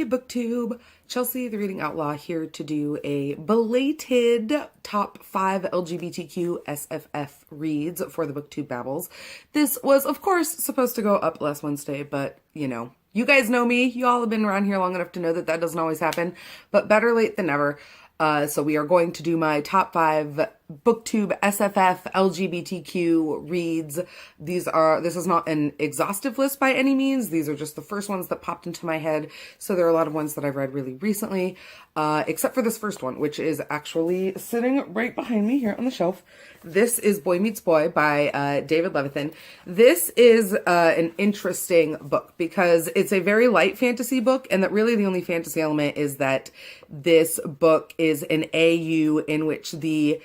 BookTube. Chelsea, the Reading Outlaw, here to do a belated top 5 LGBTQ SFF reads for the BookTube Babbles. This was, of course, supposed to go up last Wednesday, but, you know, you guys know me. You all have been around here long enough to know that that doesn't always happen, but better late than never. So we are going to do my top 5 BookTube SFF LGBTQ reads. This is not an exhaustive list by any means. These are just the first ones that popped into my head. So there are a lot of ones that I've read really recently, except for this first one, which is actually sitting right behind me here on the shelf. This is Boy Meets Boy by David Levithan. This is an interesting book because it's a very light fantasy book, and that really the only fantasy element is that this book is an AU in which the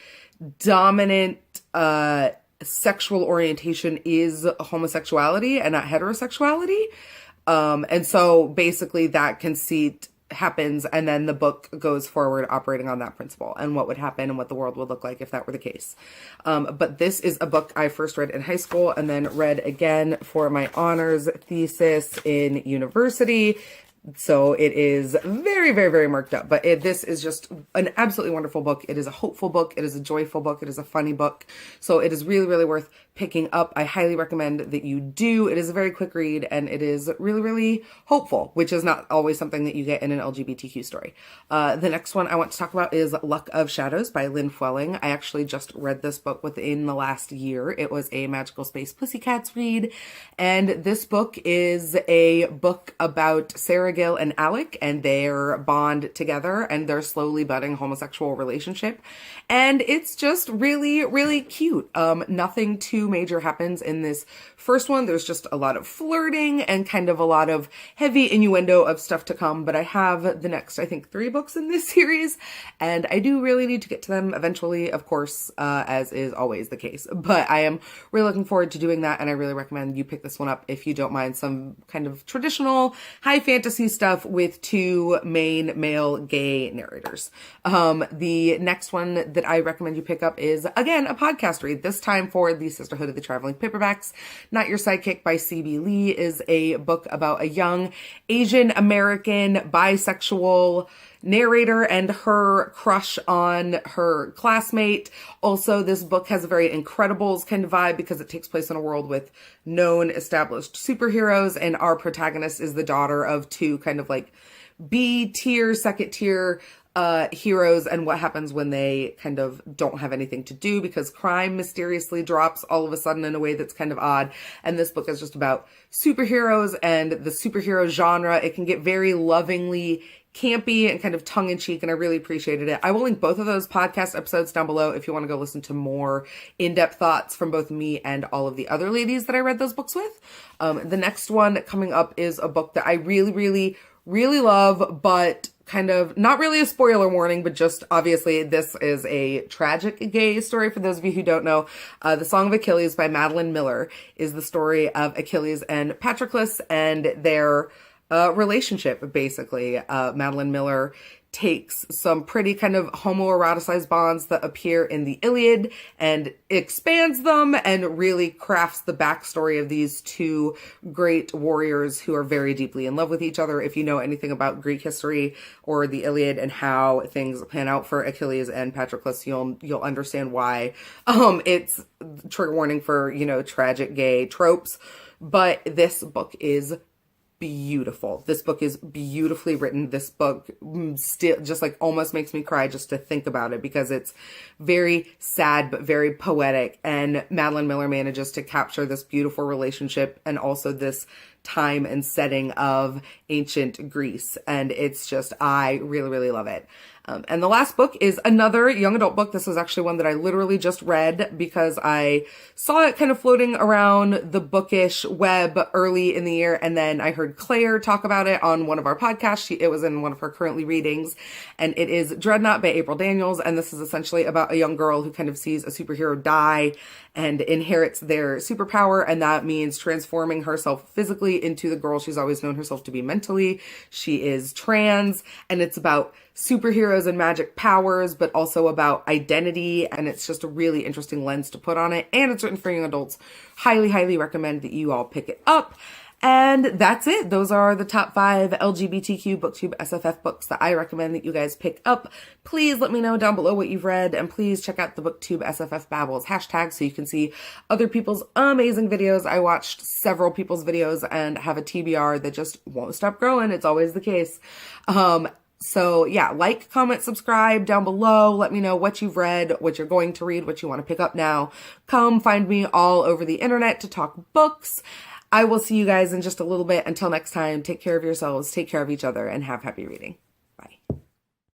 dominant sexual orientation is homosexuality and not heterosexuality. And so basically that conceit happens, and then the book goes forward operating on that principle and what would happen and what the world would look like if that were the case. But this is a book I first read in high school and then read again for my honors thesis in university. So it is very, very, very marked up, but this is just an absolutely wonderful book. It is a hopeful book. It is a joyful book. It is a funny book. So it is really, really worth picking up. I highly recommend that you do. It is a very quick read, and it is really, really hopeful, which is not always something that you get in an LGBTQ story. The next one I want to talk about is Luck of Shadows by Lynn Fuelling. I actually just read this book within the last year. It was a Magical Space Pussycats read, and this book is a book about Sarah Gill and Alec and their bond together and their slowly budding homosexual relationship. And it's just really, really cute. Nothing too major happens in this first one. There's just a lot of flirting and kind of a lot of heavy innuendo of stuff to come. But I have the next, I think, 3 books in this series, and I do really need to get to them eventually, of course, as is always the case. But I am really looking forward to doing that, and I really recommend you pick this one up if you don't mind some kind of traditional high fantasy stuff with 2 main male gay narrators. The next one that I recommend you pick up is, again, a podcast read, this time for the Sisterhood of the Traveling Paperbacks. Not Your Sidekick by C.B. Lee is a book about a young Asian American bisexual narrator and her crush on her classmate. Also, this book has a very Incredibles kind of vibe because it takes place in a world with known established superheroes, and our protagonist is the daughter of 2 kind of like B-tier, second-tier heroes, and what happens when they kind of don't have anything to do because crime mysteriously drops all of a sudden in a way that's kind of odd. And this book is just about superheroes and the superhero genre. It can get very lovingly campy and kind of tongue-in-cheek, and I really appreciated it. I will link both of those podcast episodes down below if you want to go listen to more in-depth thoughts from both me and all of the other ladies that I read those books with. The next one coming up is a book that I really, really, really love, but kind of not really a spoiler warning, but just obviously this is a tragic gay story. For those of you who don't know, The Song of Achilles by Madeline Miller is the story of Achilles and Patroclus and their relationship, basically. Madeline Miller takes some pretty kind of homoeroticized bonds that appear in the Iliad and expands them and really crafts the backstory of these 2 great warriors who are very deeply in love with each other. If you know anything about Greek history or the Iliad and how things pan out for Achilles and Patroclus, you'll understand why. It's trigger warning for, you know, tragic gay tropes, but this book is beautiful. This book is beautifully written. This book still just like almost makes me cry just to think about it because it's very sad but very poetic, and Madeline Miller manages to capture this beautiful relationship and also this time and setting of ancient Greece, and it's just, I really, really love it. And the last book is another young adult book. This was actually one that I literally just read because I saw it kind of floating around the bookish web early in the year. And then I heard Claire talk about it on one of our podcasts. It was in one of her currently readings, and it is Dreadknot by April Daniels. And this is essentially about a young girl who kind of sees a superhero die and inherits their superpower. And that means transforming herself physically into the girl she's always known herself to be mentally. She is trans, and it's about superheroes and magic powers, but also about identity. And it's just a really interesting lens to put on it. And it's written for young adults. Highly, highly recommend that you all pick it up. And that's it. Those are the top 5 LGBTQ BookTube SFF books that I recommend that you guys pick up. Please let me know down below what you've read, and please check out the BookTube SFF Babbles hashtag so you can see other people's amazing videos. I watched several people's videos and have a TBR that just won't stop growing. It's always the case. So yeah, like, comment, subscribe down below. Let me know what you've read, what you're going to read, what you want to pick up now. Come find me all over the internet to talk books. I will see you guys in just a little bit. Until next time, take care of yourselves, take care of each other, and have happy reading.